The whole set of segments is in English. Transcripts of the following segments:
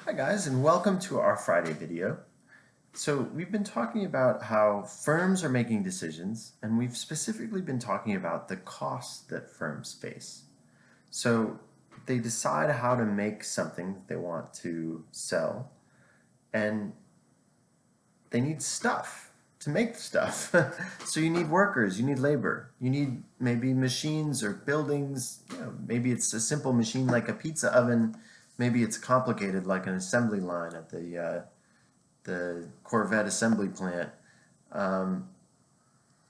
Hi guys, and welcome to our Friday video. So we've been talking about how firms are making decisions, and we've specifically been talking about the costs that firms face. So they decide how to make something they want to sell, and they need stuff to make the stuff. So you need workers, you need labor, you need maybe machines or buildings. Maybe it's a simple machine like a pizza oven. Maybe it's complicated like an assembly line at the Corvette assembly plant. Um,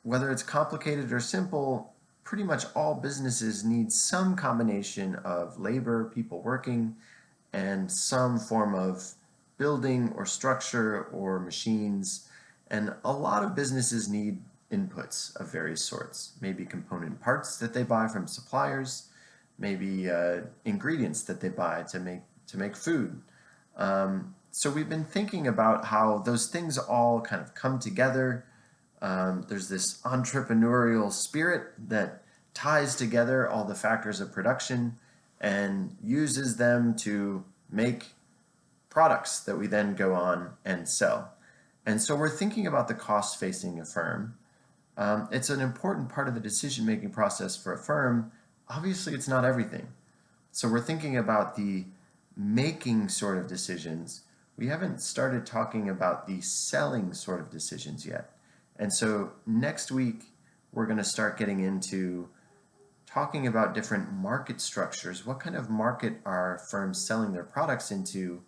Whether it's complicated or simple, pretty much all businesses need some combination of labor, people working, and some form of building or structure or machines. And a lot of businesses need inputs of various sorts, maybe component parts that they buy from suppliers, maybe ingredients that they buy to make food. So we've been thinking about how those things all kind of come together. There's this entrepreneurial spirit that ties together all the factors of production and uses them to make products that we then go on and sell. And so we're thinking about the costs facing a firm. It's an important part of the decision-making process for a firm. Obviously, it's not everything. So we're thinking about the making sort of decisions. We haven't started talking about the selling sort of decisions yet. And so next week, we're going to start getting into talking about different market structures. What kind of market are firms selling their products into,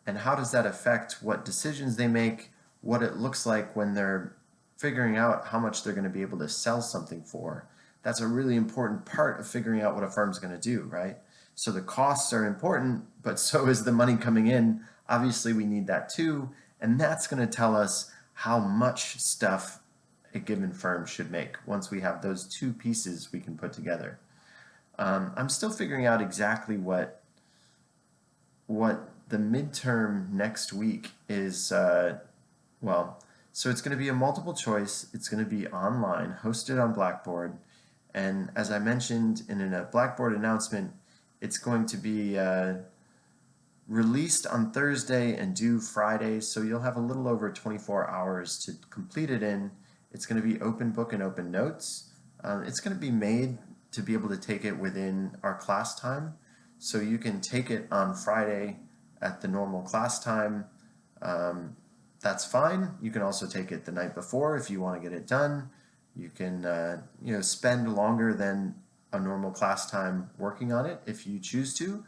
and how does that affect what decisions they make, what it looks like when they're figuring out how much they're going to be able to sell something for. That's a really important part of figuring out what a firm's going to do, right? So the costs are important, but so is the money coming in. Obviously, we need that too, and that's going to tell us how much stuff a given firm should make once we have those two pieces we can put together. I'm still figuring out exactly what the midterm next week is. Well, so it's going to be a multiple choice. It's going to be online, hosted on Blackboard, and as I mentioned in a Blackboard announcement, it's going to be released on Thursday and due Friday, so you'll have a little over 24 hours to complete it in. It's going to be open book and open notes. It's going to be made to be able to take it within our class time, so you can take it on Friday at the normal class time. That's fine. You can also take it the night before if you want to get it done. You can spend longer than a normal class time working on it if you choose to.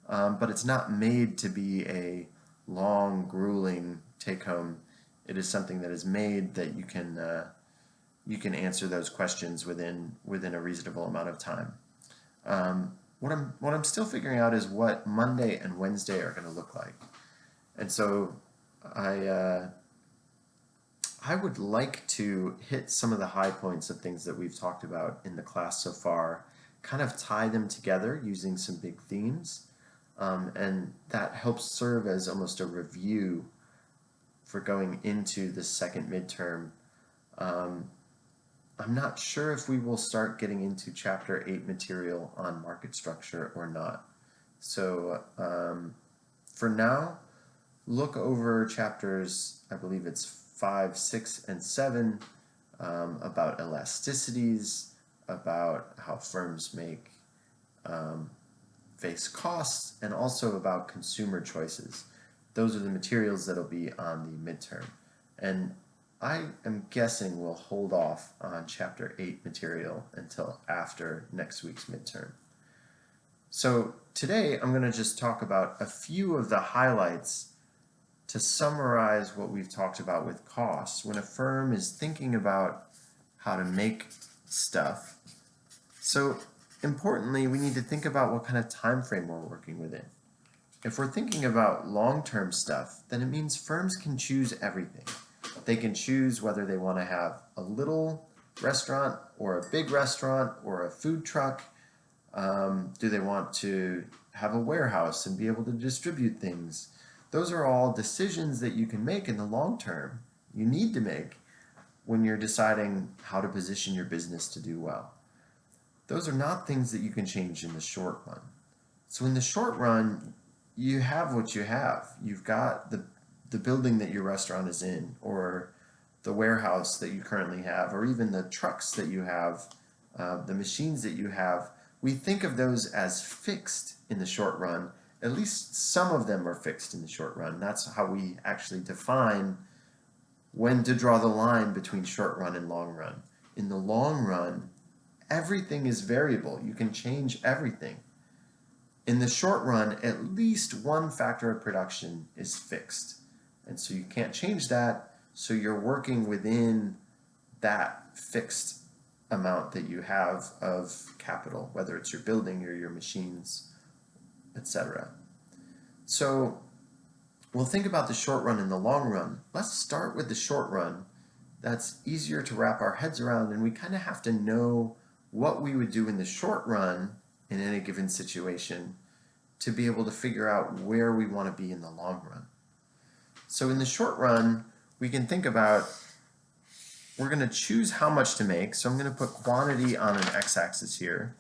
But it's not made to be a long, grueling take-home. It is something that is made that you can answer those questions within a reasonable amount of time. What I'm still figuring out is what Monday and Wednesday are going to look like, and so I would like to hit some of the high points of things that we've talked about in the class so far, kind of tie them together using some big themes. And that helps serve as almost a review for going into the second midterm. I'm not sure if we will start getting into Chapter 8 material on market structure or not. So for now, look over chapters, I believe it's 5, 6, and 7, about elasticities, about how firms face costs, and also about consumer choices. Those are the materials that'll be on the midterm. And I am guessing we'll hold off on Chapter 8 material until after next week's midterm. So today I'm going to just talk about a few of the highlights to summarize what we've talked about with costs when a firm is thinking about how to make stuff. So importantly, we need to think about what kind of time frame we're working within. If we're thinking about long-term stuff, then it means firms can choose everything. They can choose whether they want to have a little restaurant or a big restaurant or a food truck. Do they want to have a warehouse and be able to distribute things? Those are all decisions that you can make in the long term. You need to make when you're deciding how to position your business to do well. Those are not things that you can change in the short run. So in the short run, you have what you have. You've got the building that your restaurant is in, or the warehouse that you currently have, or even the trucks that you have, the machines that you have. We think of those as fixed in the short run. At least some of them are fixed in the short run. That's how we actually define when to draw the line between short run and long run. In the long run, everything is variable. You can change everything. In the short run, at least one factor of production is fixed. And so you can't change that, so you're working within that fixed amount that you have of capital, whether it's your building or your machines, etc. So we'll think about the short run and the long run. Let's start with the short run. That's easier to wrap our heads around, and we kind of have to know what we would do in the short run in any given situation to be able to figure out where we want to be in the long run. So in the short run, we can think about, we're going to choose how much to make. So I'm going to put quantity on an x-axis here,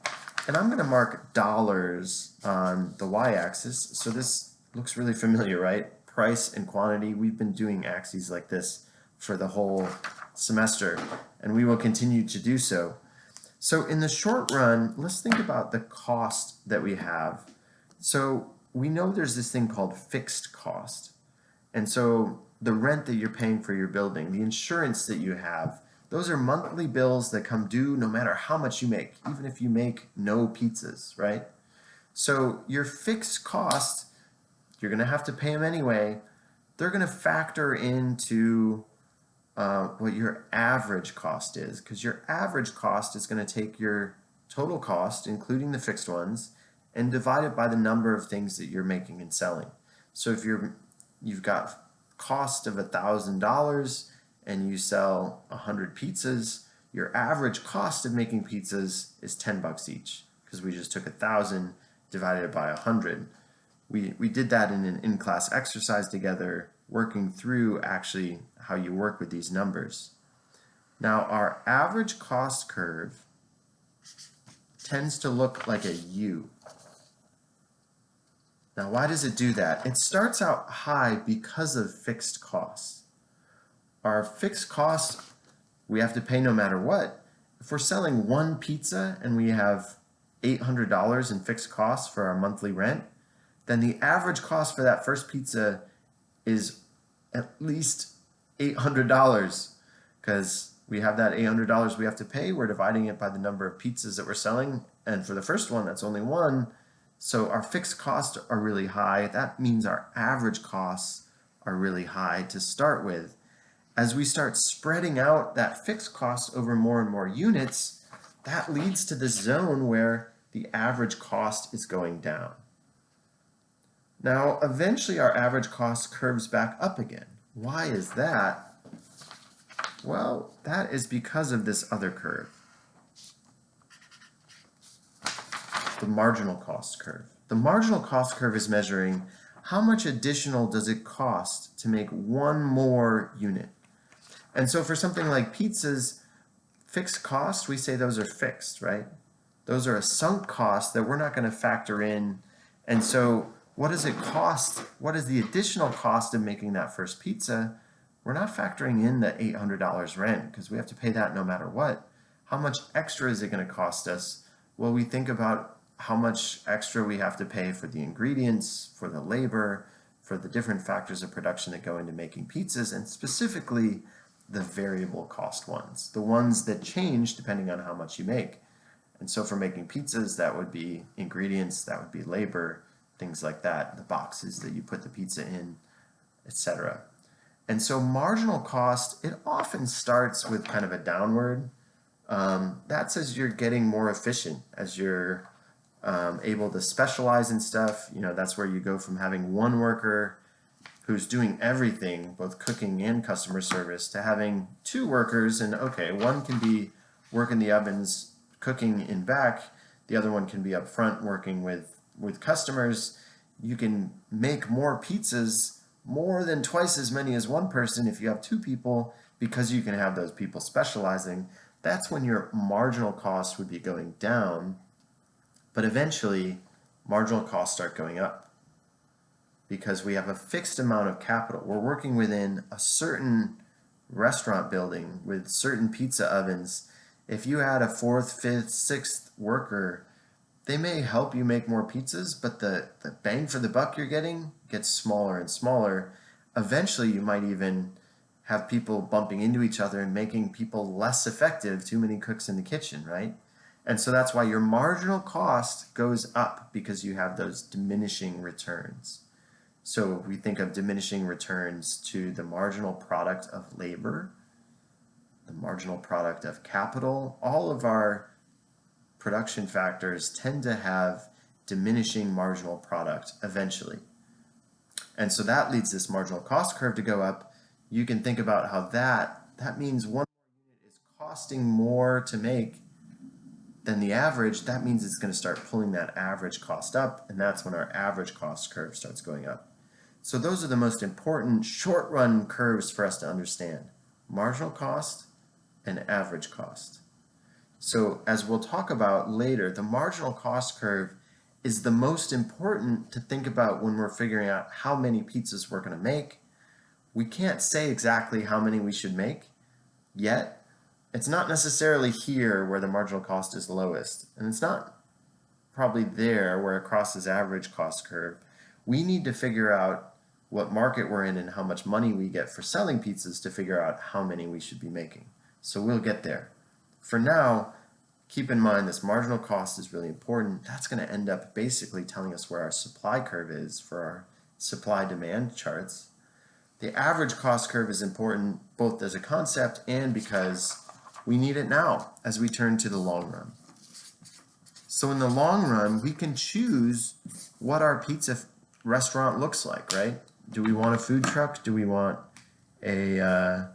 and I'm going to mark dollars on the y-axis. So this looks really familiar, right? Price and quantity. We've been doing axes like this for the whole semester, and we will continue to do so. So in the short run, let's think about the cost that we have. So we know there's this thing called fixed cost. And so the rent that you're paying for your building, the insurance that you have, those are monthly bills that come due no matter how much you make, even if you make no pizzas, right? So your fixed cost, you're going to have to pay them anyway. They're going to factor into what your average cost is, because your average cost is going to take your total cost, including the fixed ones, and divide it by the number of things that you're making and selling. So if you've got cost of $1,000 and you sell 100 pizzas, your average cost of making pizzas is $10 each, because we just took 1,000 divided it by 100. We did that in an in-class exercise together, working through actually how you work with these numbers. Now our average cost curve tends to look like a U. Now why does it do that? It starts out high because of fixed costs. Our fixed costs we have to pay no matter what. If we're selling one pizza and we have $800 in fixed costs for our monthly rent, then the average cost for that first pizza is at least $800, because we have that $800 we have to pay. We're dividing it by the number of pizzas that we're selling, and for the first one, that's only one. So our fixed costs are really high. That means our average costs are really high to start with. As we start spreading out that fixed cost over more and more units, that leads to this zone where the average cost is going down. Now, eventually our average cost curves back up again. Why is that? Well, that is because of this other curve, the marginal cost curve. The marginal cost curve is measuring how much additional does it cost to make one more unit. And so for something like pizzas, fixed costs, we say those are fixed, right? Those are a sunk cost that we're not going to factor in. And so what does it cost? What is the additional cost of making that first pizza? We're not factoring in the $800 rent, because we have to pay that no matter what. How much extra is it going to cost us? Well, we think about how much extra we have to pay for the ingredients, for the labor, for the different factors of production that go into making pizzas, and specifically the variable cost ones, the ones that change depending on how much you make. And so for making pizzas, that would be ingredients, that would be labor, things like that, the boxes that you put the pizza in, etc. And so marginal cost, it often starts with kind of a downward. That's as you're getting more efficient, as you're able to specialize in stuff. You know, that's where you go from having one worker who's doing everything, both cooking and customer service, to having two workers, and okay, one can be working the ovens, cooking in back, the other one can be up front working with customers. You can make more pizzas, more than twice as many as one person if you have two people, because you can have those people specializing. That's when your marginal cost would be going down, but eventually marginal costs start going up. because we have a fixed amount of capital. We're working within a certain restaurant building with certain pizza ovens. If you add a fourth, fifth, sixth worker, they may help you make more pizzas, but the bang for the buck you're getting gets smaller and smaller. Eventually, you might even have people bumping into each other and making people less effective, too many cooks in the kitchen, right? And so that's why your marginal cost goes up, because you have those diminishing returns. So if we think of diminishing returns to the marginal product of labor, the marginal product of capital, all of our production factors tend to have diminishing marginal product eventually. And so that leads this marginal cost curve to go up. You can think about how that means one more unit is costing more to make than the average. That means it's going to start pulling that average cost up, and that's when our average cost curve starts going up. So those are the most important short-run curves for us to understand: marginal cost and average cost. So as we'll talk about later, the marginal cost curve is the most important to think about when we're figuring out how many pizzas we're going to make. We can't say exactly how many we should make yet. It's not necessarily here where the marginal cost is lowest, and it's not probably there where it crosses average cost curve. We need to figure out what market we're in and how much money we get for selling pizzas to figure out how many we should be making. So we'll get there. For now, keep in mind this marginal cost is really important. That's going to end up basically telling us where our supply curve is for our supply-demand charts. The average cost curve is important both as a concept and because we need it now as we turn to the long run. So in the long run, we can choose what our pizza restaurant looks like, right? Do we want a food truck? Do we want a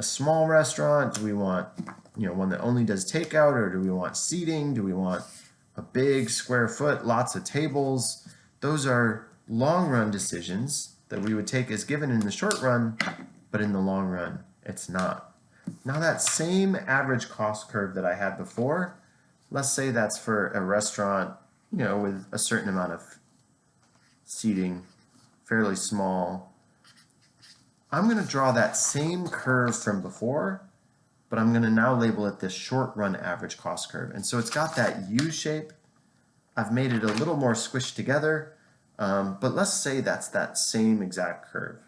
small restaurant? Do we want one that only does takeout, or do we want seating? Do we want a big square foot, lots of tables? Those are long run decisions that we would take as given in the short run, but in the long run, it's not. Now that same average cost curve that I had before, let's say that's for a restaurant, with a certain amount of seating, fairly small. I'm going to draw that same curve from before, but I'm going to now label it this short run average cost curve. And so it's got that U shape. I've made it a little more squished together, but let's say that's that same exact curve.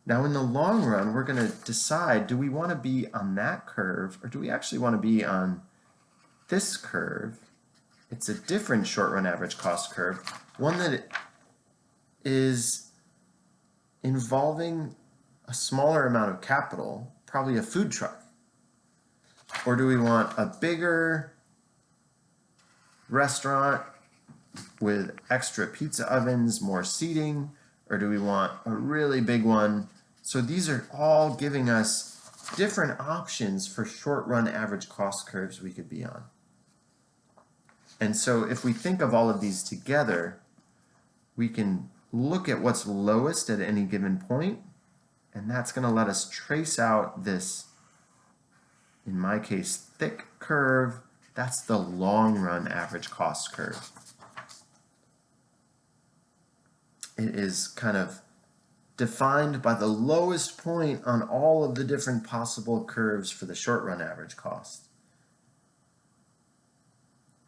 Now in the long run, we're going to decide, do we want to be on that curve, or do we actually want to be on this curve? It's a different short run average cost curve, one that is involving a smaller amount of capital, probably a food truck. Or do we want a bigger restaurant with extra pizza ovens, more seating, or do we want a really big one? So these are all giving us different options for short run average cost curves we could be on. And so if we think of all of these together, we can look at what's lowest at any given point, and that's going to let us trace out this, in my case, thick curve. That's the long run average cost curve. It is kind of defined by the lowest point on all of the different possible curves for the short run average cost.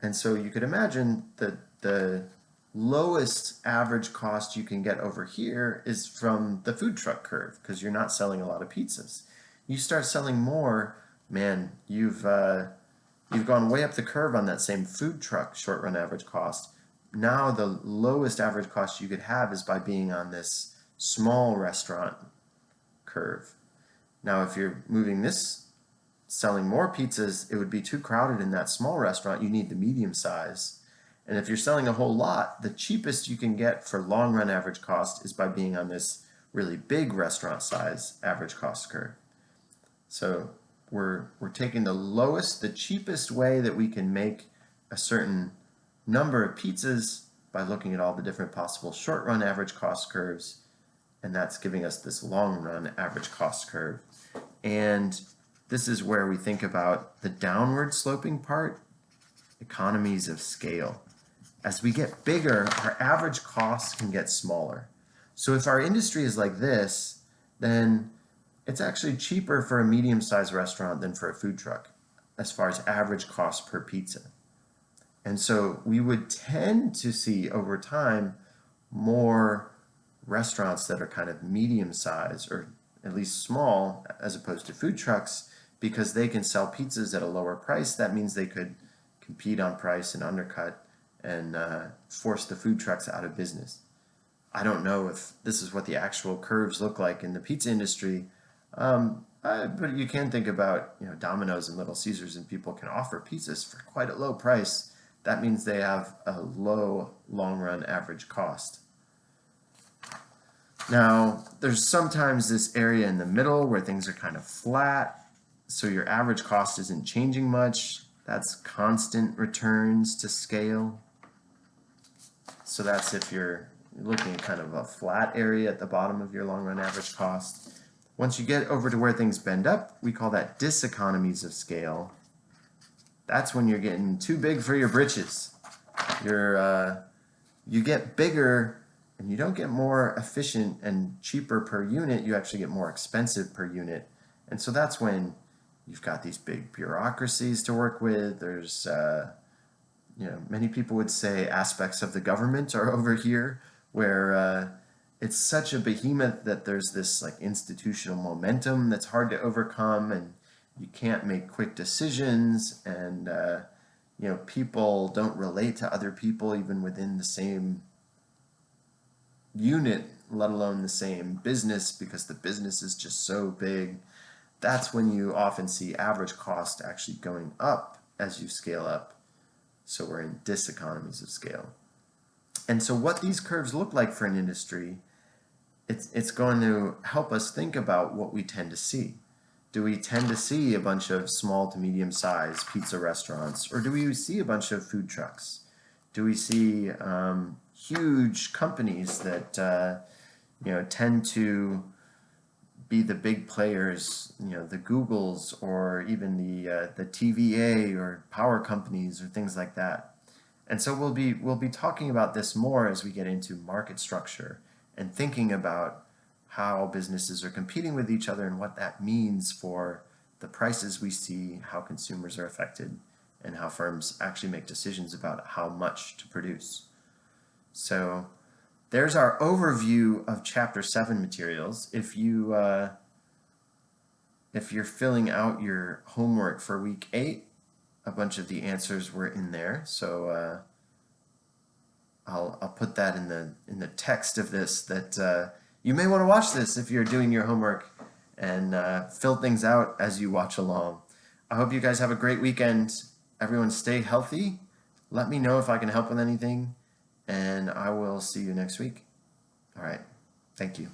And so you could imagine that the lowest average cost you can get over here is from the food truck curve, because you're not selling a lot of pizzas. You start selling more, man, you've gone way up the curve on that same food truck short run average cost. Now the lowest average cost you could have is by being on this small restaurant curve. Now if you're moving this, selling more pizzas, it would be too crowded in that small restaurant. You need the medium size. And if you're selling a whole lot, the cheapest you can get for long run average cost is by being on this really big restaurant size average cost curve. So we're taking the lowest, the cheapest way that we can make a certain number of pizzas by looking at all the different possible short run average cost curves, and that's giving us this long run average cost curve. And this is where we think about the downward sloping part, economies of scale. as we get bigger, our average costs can get smaller. So if our industry is like this, then it's actually cheaper for a medium-sized restaurant than for a food truck as far as average cost per pizza. And so we would tend to see over time more restaurants that are kind of medium-sized or at least small as opposed to food trucks, because they can sell pizzas at a lower price. That means they could compete on price and undercut and force the food trucks out of business. I don't know if this is what the actual curves look like in the pizza industry, but you can think about, Domino's and Little Caesars, and people can offer pizzas for quite a low price. That means they have a low long-run average cost. Now, there's sometimes this area in the middle where things are kind of flat, so your average cost isn't changing much. That's constant returns to scale. So that's if you're looking at kind of a flat area at the bottom of your long-run average cost. Once you get over to where things bend up, we call that diseconomies of scale. That's when you're getting too big for your britches. You get bigger and you don't get more efficient and cheaper per unit, you actually get more expensive per unit. And so that's when you've got these big bureaucracies to work with. There's, many people would say aspects of the government are over here, where it's such a behemoth that there's this like institutional momentum that's hard to overcome, and you can't make quick decisions, and people don't relate to other people even within the same unit, let alone the same business, because the business is just so big. That's when you often see average cost actually going up as you scale up. So we're in diseconomies of scale. And so what these curves look like for an industry, it's going to help us think about what we tend to see. Do we tend to see a bunch of small to medium-sized pizza restaurants, or do we see a bunch of food trucks? Do we see huge companies that tend to be the big players, the Googles, or even the TVA or power companies or things like that? And so we'll be talking about this more as we get into market structure and thinking about how businesses are competing with each other and what that means for the prices we see, how consumers are affected, and how firms actually make decisions about how much to produce. So there's our overview of Chapter 7 materials. If you're filling out your homework for week 8, a bunch of the answers were in there. So I'll put that in the text of this, that you may want to watch this if you're doing your homework, and fill things out as you watch along. I hope you guys have a great weekend. Everyone stay healthy. Let me know if I can help with anything, and I will see you next week. All right. Thank you.